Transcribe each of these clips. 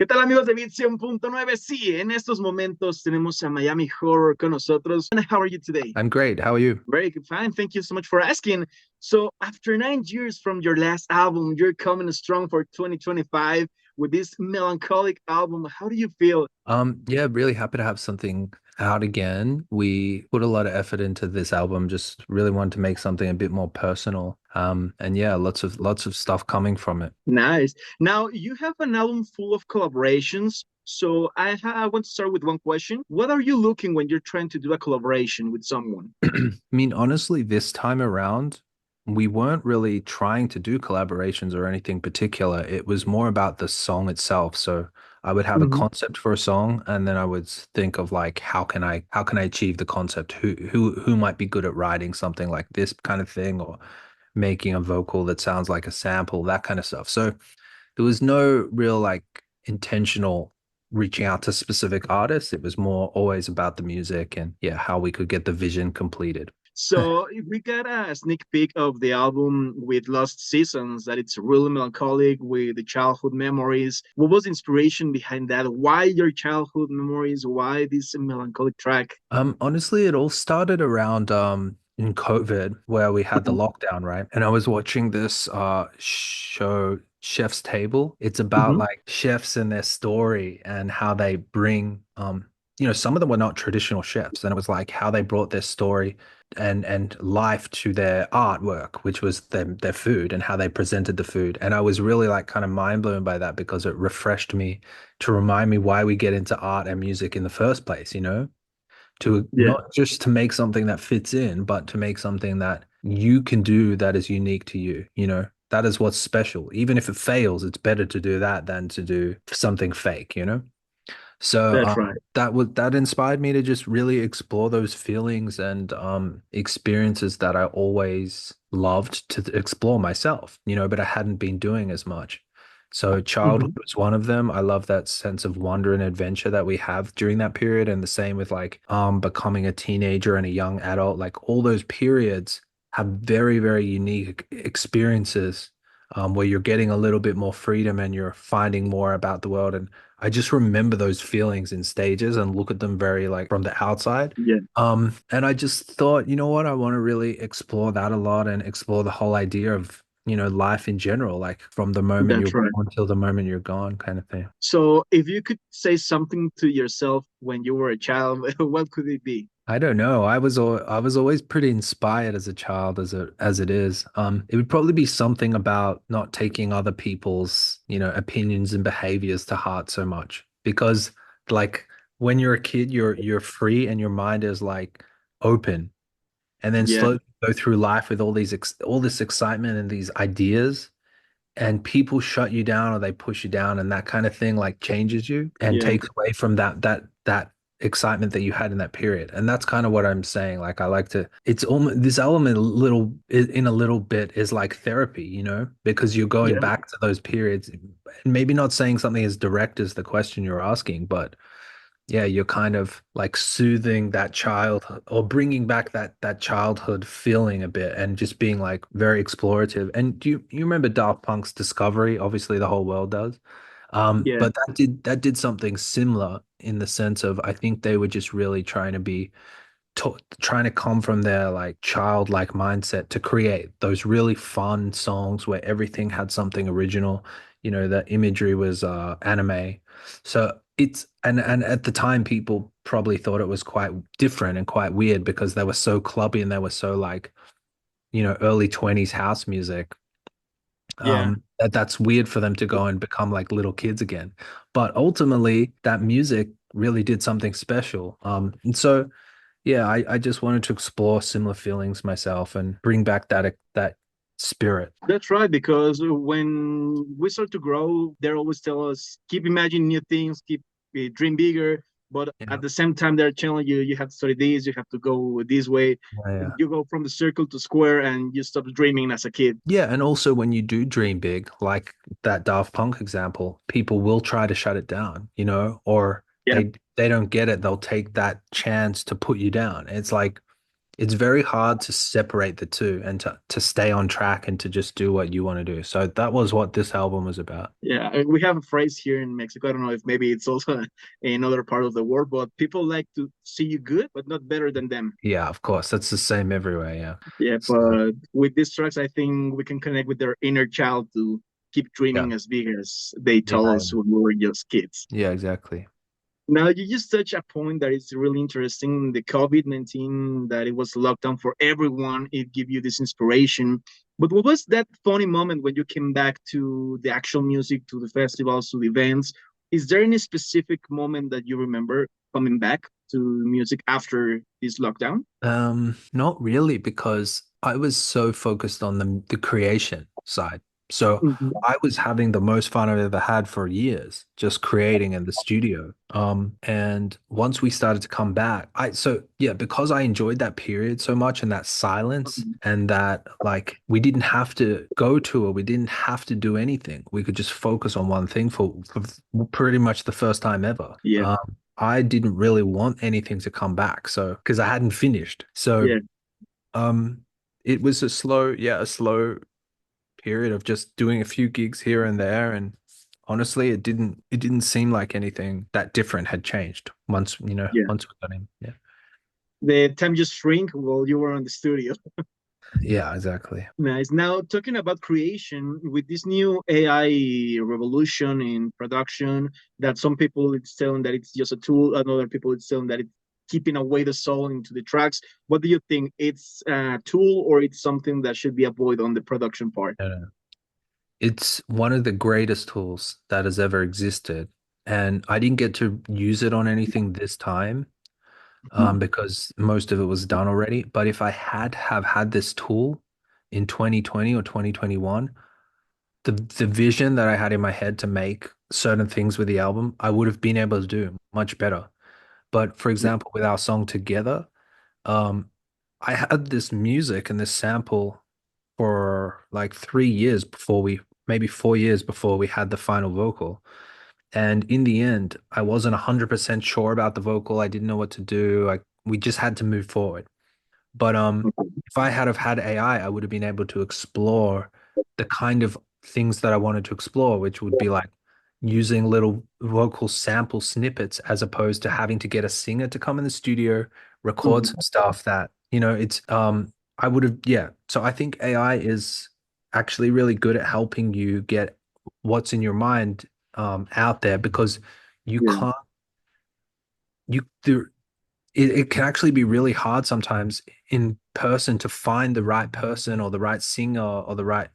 ¿Qué tal amigos de Beat 100.9? Sí, en estos momentos tenemos a Miami Horror con nosotros. And how are you today? I'm great. How are you? Very good, fine. Thank you so much for asking. So, after 9 years from your last album, you're coming strong for 2025 with this melancholic album. How do you feel? Yeah, really happy to have something out again. We put a lot of effort into this album, just really wanted to make something a bit more personal. And yeah, lots of stuff coming from it. Nice. Now, you have an album full of collaborations. So, I want to start with one question. What are you looking when you're trying to do a collaboration with someone? I mean, honestly, this time around, we weren't really trying to do collaborations or anything particular. It was more about the song itself. So I would have a Mhm. concept for a song, and then I would think of like, how can I achieve the concept? Who might be good at writing something like this kind of thing, or making a vocal that sounds like a sample, that kind of stuff. So there was no real like intentional reaching out to specific artists. It was more always about the music and yeah, how we could get the vision completed. So if we got a sneak peek of the album with Lost Seasons, that it's really melancholic with the childhood memories. What was the inspiration behind that? Why your childhood memories? Why this melancholic track? Honestly, it all started around in COVID where we had the lockdown, right? And I was watching this show, Chef's Table. It's about Mm-hmm. like chefs and their story and how they bring some of them were not traditional chefs, and it was like how they brought their story and life to their artwork, which was their food and how they presented the food. And I was really like kind of mind blown by that because it refreshed me to remind me why we get into art and music in the first place, to Yeah, not just to make something that fits in, but to make something that you can do that is unique to you, That is what's special. Even if it fails, it's better to do that than to do something fake. So that's right. that inspired me to just really explore those feelings and experiences that I always loved to explore myself, but I hadn't been doing as much. So childhood Mm-hmm. was one of them. I love that sense of wonder and adventure that we have during that period, and the same with like becoming a teenager and a young adult. Like all those periods have very, very unique experiences where you're getting a little bit more freedom and you're finding more about the world. And I just remember those feelings in stages and look at them very like from the outside. Yeah, And I just thought, you know what, I want to really explore that a lot and explore the whole idea of, life in general, like from the moment you're that's right. born till the moment you're gone, kind of thing. So if you could say something to yourself when you were a child, what could it be? I don't know. I was always pretty inspired as a child as it is. It would probably be something about not taking other people's, opinions and behaviors to heart so much. Because like when you're a kid, you're free and your mind is like open. And then Yeah, slowly go through life with all this excitement and these ideas, and people shut you down or they push you down, and that kind of thing like changes you and yeah, takes away from that excitement that you had in that period. And that's kind of what I'm saying. Like I like to, it's almost this element in a little bit is like therapy, because you're going yeah, back to those periods, and maybe not saying something as direct as the question you're asking, but yeah, you're kind of like soothing that child or bringing back that childhood feeling a bit and just being like very explorative. And do you remember Daft Punk's Discovery? Obviously, the whole world does. yeah, But that did something similar in the sense of I think they were just really trying to come from their like childlike mindset to create those really fun songs where everything had something original. The imagery was anime. So it's and at the time people probably thought it was quite different and quite weird because they were so clubby and they were so like, early 20s house music. yeah. That's weird for them to go and become like little kids again. But ultimately that music really did something special. And so yeah, I just wanted to explore similar feelings myself and bring back that spirit. That's right, because when we start to grow, they always tell us keep imagining new things, keep dream bigger. But Yeah, at the same time, they're telling you you have to study this, you have to go this way. yeah, You go from the circle to square, and you stop dreaming as a kid. yeah. And also, when you do dream big, like that Daft Punk example, people will try to shut it down, or Yeah, they don't get it. They'll take that chance to put you down. It's like It's very hard to separate the two and to stay on track and to just do what you want to do. So that was what this album was about. Yeah, we have a phrase here in Mexico. I don't know if maybe it's also in other part of the world, but people like to see you good, but not better than them. Yeah, of course. That's the same everywhere. Yeah. Yeah, So, but with these tracks, I think we can connect with their inner child to keep yeah. dreaming as big as they told Yeah. us when we were just kids. Yeah, exactly. Now, you just touch a point that is really interesting. The COVID-19, that it was lockdown for everyone, it gave you this inspiration. But what was that funny moment when you came back to the actual music, to the festivals, to the events? Is there any specific moment that you remember coming back to music after this lockdown? Not really, because I was so focused on the creation side. So Mhm. I was having the most fun I've ever had for years, just creating in the studio. And once we started to come back, yeah, because I enjoyed that period so much and that silence and that like we didn't have to go to it, we didn't have to do anything. We could just focus on one thing for pretty much the first time ever. Yeah, I didn't really want anything to come back. So, because I hadn't finished. So, yeah, um, it was a slow period of just doing a few gigs here and there. And honestly, it didn't seem like anything that different had changed yeah. once we got in. Yeah. The time just shrink while you were on the studio. Yeah, exactly. Nice. Now, talking about creation, with this new AI revolution in production, that some people it's telling that it's just a tool, and other people it's telling that it's keeping away the soul into the tracks. What do you think? It's a tool, or it's something that should be avoided on the production part? No, no. It's one of the greatest tools that has ever existed. And I didn't get to use it on anything this time, because most of it was done already. But if I had have had this tool in 2020 or 2021, the vision that I had in my head to make certain things with the album, I would have been able to do much better. But for example, with our song Together, um, I had this music and this sample for like 3 years maybe 4 years before we had the final vocal. And in the end, I wasn't 100% sure about the vocal. I didn't know what to do. We just had to move forward. But if I had have had AI, I would have been able to explore the kind of things that I wanted to explore, which would be like using little vocal sample snippets as opposed to having to get a singer to come in the studio, record some stuff that, it's I would have, yeah. So I think AI is actually really good at helping you get what's in your mind out there because you Yeah, can't you there it can actually be really hard sometimes in person to find the right person or the right singer or the right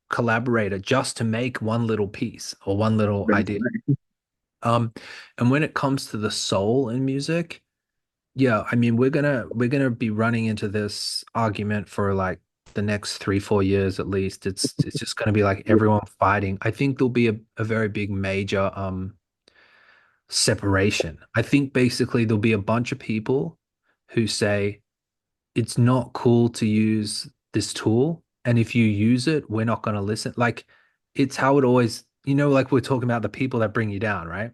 collaborator just to make one little piece or one little that's idea. right. Um, and when it comes to the soul in music, yeah, I mean we're gonna be running into this argument for like the next 3, 4 years at least. It's just gonna be like Yeah. everyone fighting. I think there'll be a very big major separation. I think basically there'll be a bunch of people who say it's not cool to use this tool. And if you use it, we're not going to listen. Like it's how it always, like we're talking about the people that bring you down, right?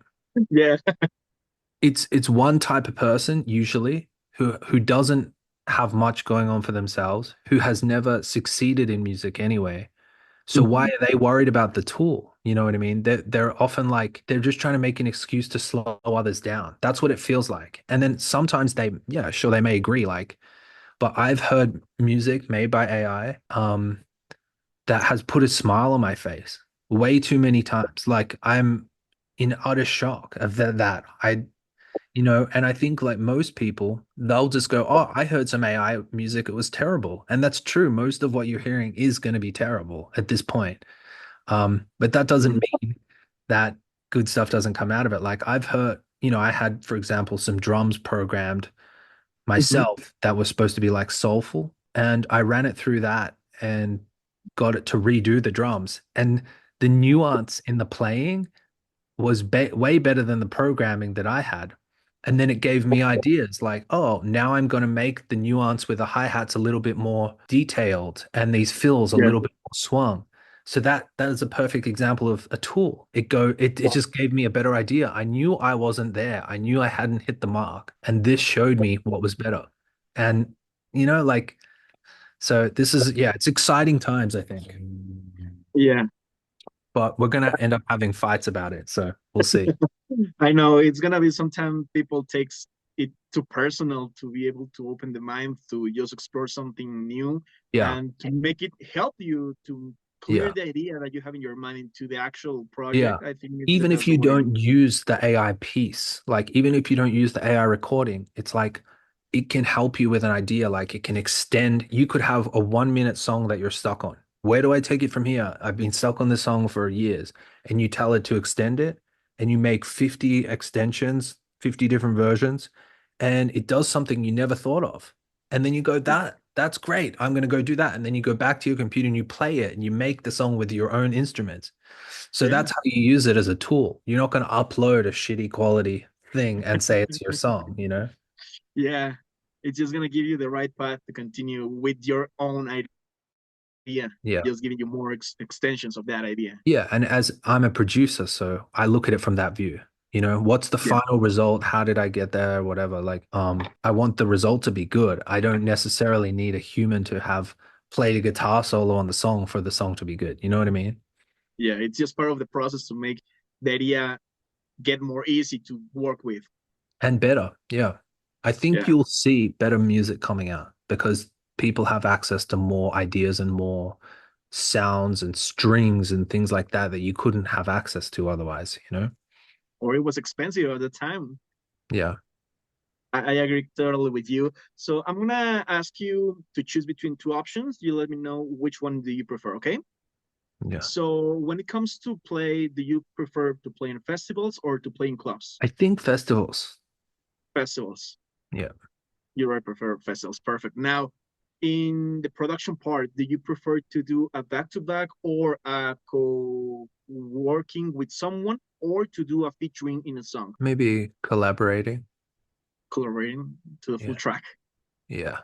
Yeah. It's one type of person usually who doesn't have much going on for themselves, who has never succeeded in music anyway. So why Mhm. are they worried about the tool? You know what I mean? They're often like they're just trying to make an excuse to slow others down. That's what it feels like. And then sometimes yeah, sure, they may agree, like, but I've heard music made by AI that has put a smile on my face way too many times. Like I'm in utter shock of that. And I think like most people, they'll just go, "Oh, I heard some AI music. It was terrible." And that's true. Most of what you're hearing is going to be terrible at this point. But that doesn't mean that good stuff doesn't come out of it. Like I've heard, I had, for example, some drums programmed Mhm. myself that was supposed to be like soulful. And I ran it through that and got it to redo the drums. And the nuance in the playing was way better than the programming that I had. And then it gave me ideas like, oh, now I'm going to make the nuance with the hi-hats a little bit more detailed and these fills a Yeah. little bit more swung. So that is a perfect example of a tool. It just gave me a better idea. I knew I wasn't there. I knew I hadn't hit the mark. And this showed me what was better. And like so this is yeah, it's exciting times, I think. Yeah, But we're gonna end up having fights about it, so we'll see. I know it's gonna be sometimes people takes it too personal to be able to open the mind to just explore something new Yeah, and to make it help you to clear yeah. the idea that you have in your mind into the actual Yeah. project. I think it's the Even if best you way. don't use the AI piece, like even if you don't use the AI recording, it's like it can help you with an idea. Like it can extend. You could have a 1 minute song that you're stuck on. Where do I take it from here? I've been stuck on this song for years. And you tell it to extend it, and you make 50 extensions, 50 different versions, and it does something you never thought of. And then you go, that's great. I'm going to go do that. And then you go back to your computer and you play it and you make the song with your own instruments. So Yeah. that's how you use it as a tool. You're not going to upload a shitty quality thing and say it's your song, you know? Yeah. It's just gonna give you the right path to continue with your own idea, Yeah. just giving you more extensions of that idea. Yeah. And as I'm a producer, so I look at it from that view. What's the Yeah. final result? How did I get there? Whatever. Like, I want the result to be good. I don't necessarily need a human to have played a guitar solo on the song for the song to be good. You know what I mean? Yeah. It's just part of the process to make the idea get more easy to work with. And better. Yeah. I think Yeah. you'll see better music coming out because people have access to more ideas and more sounds and strings and things like that that you couldn't have access to otherwise, you know? Or it was expensive at the time. Yeah. I agree totally with you. So I'm gonna ask you to choose between two options. You let me know which one do you prefer, okay? Yeah. So when it comes to play, do you prefer to play in festivals or to play in clubs? I think festivals. Festivals. Yeah. You right prefer festivals. Perfect. Now, in the production part, do you prefer to do a back-to-back or a co-working with someone or to do a featuring in a song, Maybe collaborating. collaborating to the full Yeah. track? Yeah.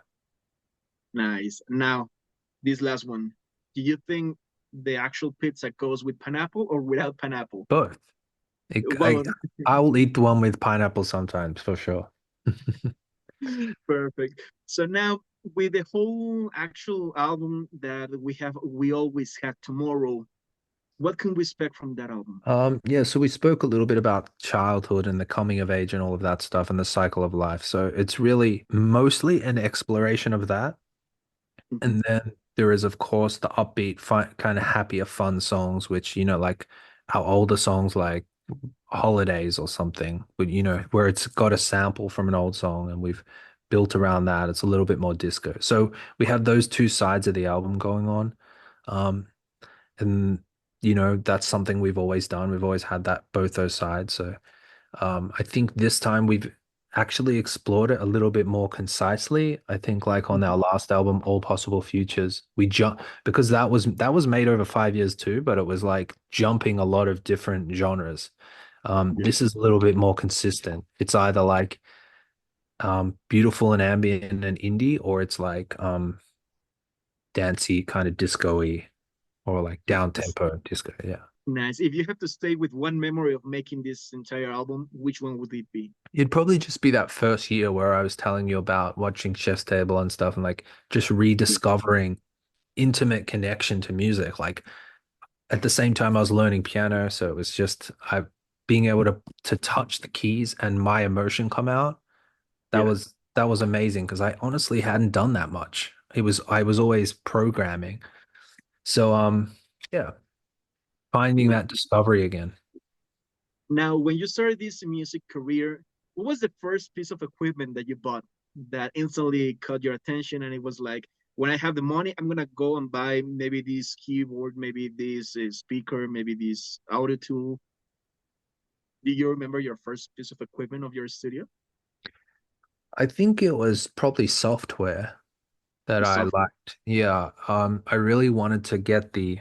Nice. Now, this last one. Do you think the actual pizza goes with pineapple or without pineapple? Both. Both. I'll eat the one with pineapple sometimes for sure. Perfect. So now with the whole actual album that we always had tomorrow, what can we expect from that album? Yeah, so we spoke a little bit about childhood and the coming of age and all of that stuff and the cycle of life. So it's really mostly an exploration of that. Mhm. And then there is, of course, the upbeat, fun, kind of happier, fun songs, which, like our older songs like Holidays or something, but, where it's got a sample from an old song and we've built around that. It's a little bit more disco. So we have those two sides of the album going on. Um, and, that's something we've always done. We've always had that, both those sides. So I think this time we've actually explored it a little bit more concisely. I think like on our last album, All Possible Futures, we jump because that was made over 5 years too, but it was like jumping a lot of different genres. Yeah. This is a little bit more consistent. It's either like beautiful and ambient and indie, or it's like dancey, kind of disco-y, or like down Nice. tempo disco. Yeah. Nice. If you have to stay with one memory of making this entire album, which one would it be? It'd probably just be that first year where I was telling you about watching Chef's Table and stuff and like just rediscovering intimate connection to music. Like at the same time I was learning piano, so it was just I being able to touch the keys and my emotion come out. That Yeah. was that was amazing because I honestly hadn't done that much. I was always programming. So yeah, finding that Nice. discovery again. Now, when you started this music career, what was the first piece of equipment that you bought that instantly caught your attention? And it was like, when I have the money, I'm gonna go and buy maybe this keyboard, maybe this speaker, maybe this audio tool. Do you remember your first piece of equipment of your studio? I think it was probably software that The I software. liked. Yeah, I really wanted to get the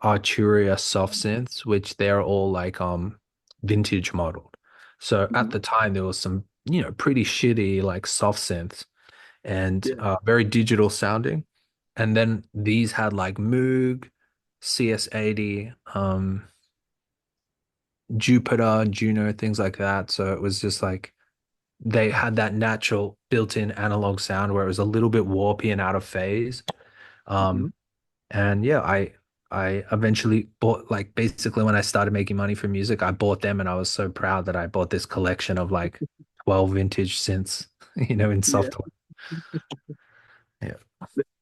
Arturia soft synths, which they're all like vintage modeled. So at Mhm. the time there was some, pretty shitty like soft synths and Yeah. very digital sounding. And then these had like Moog, CS80, Jupiter, Juno, things like that. So it was just like they had that natural built-in analog sound where it was a little bit warpy and out of phase. Hmm. Um, and yeah, I eventually bought, like, basically when I started making money from music, I bought them, and I was so proud that I bought this collection of like 12 vintage synths, in Yeah. software. Yeah.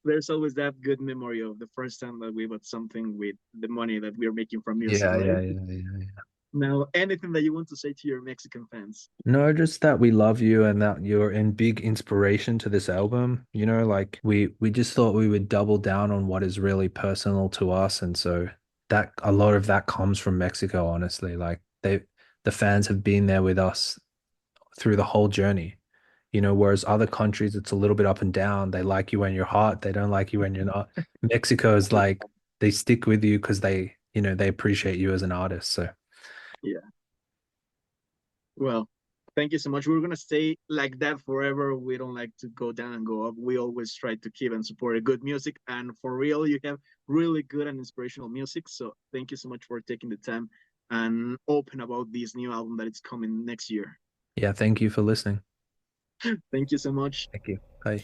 There's always that good memory of the first time that we bought something with the money that we are making from music, Yeah, right? yeah, yeah, yeah. Now, anything that you want to say to your Mexican fans? No, just that we love you and that you're in big inspiration to this album. Like we just thought we would double down on what is really personal to us. And so that a lot of that comes from Mexico, honestly. Like the fans have been there with us through the whole journey. Whereas other countries it's a little bit up and down. They like you when you're hot, they don't like you when you're not. Mexico is like they stick with you because they appreciate you as an artist. So Yeah. Well, thank you so much. We're gonna stay like that forever. We don't like to go down and go up. We always try to keep and support a good music. And for real, you have really good and inspirational music. So thank you so much for taking the time and open about this new album that is coming next year. yeah, thank you for listening. Thank you so much. Thank you. Bye.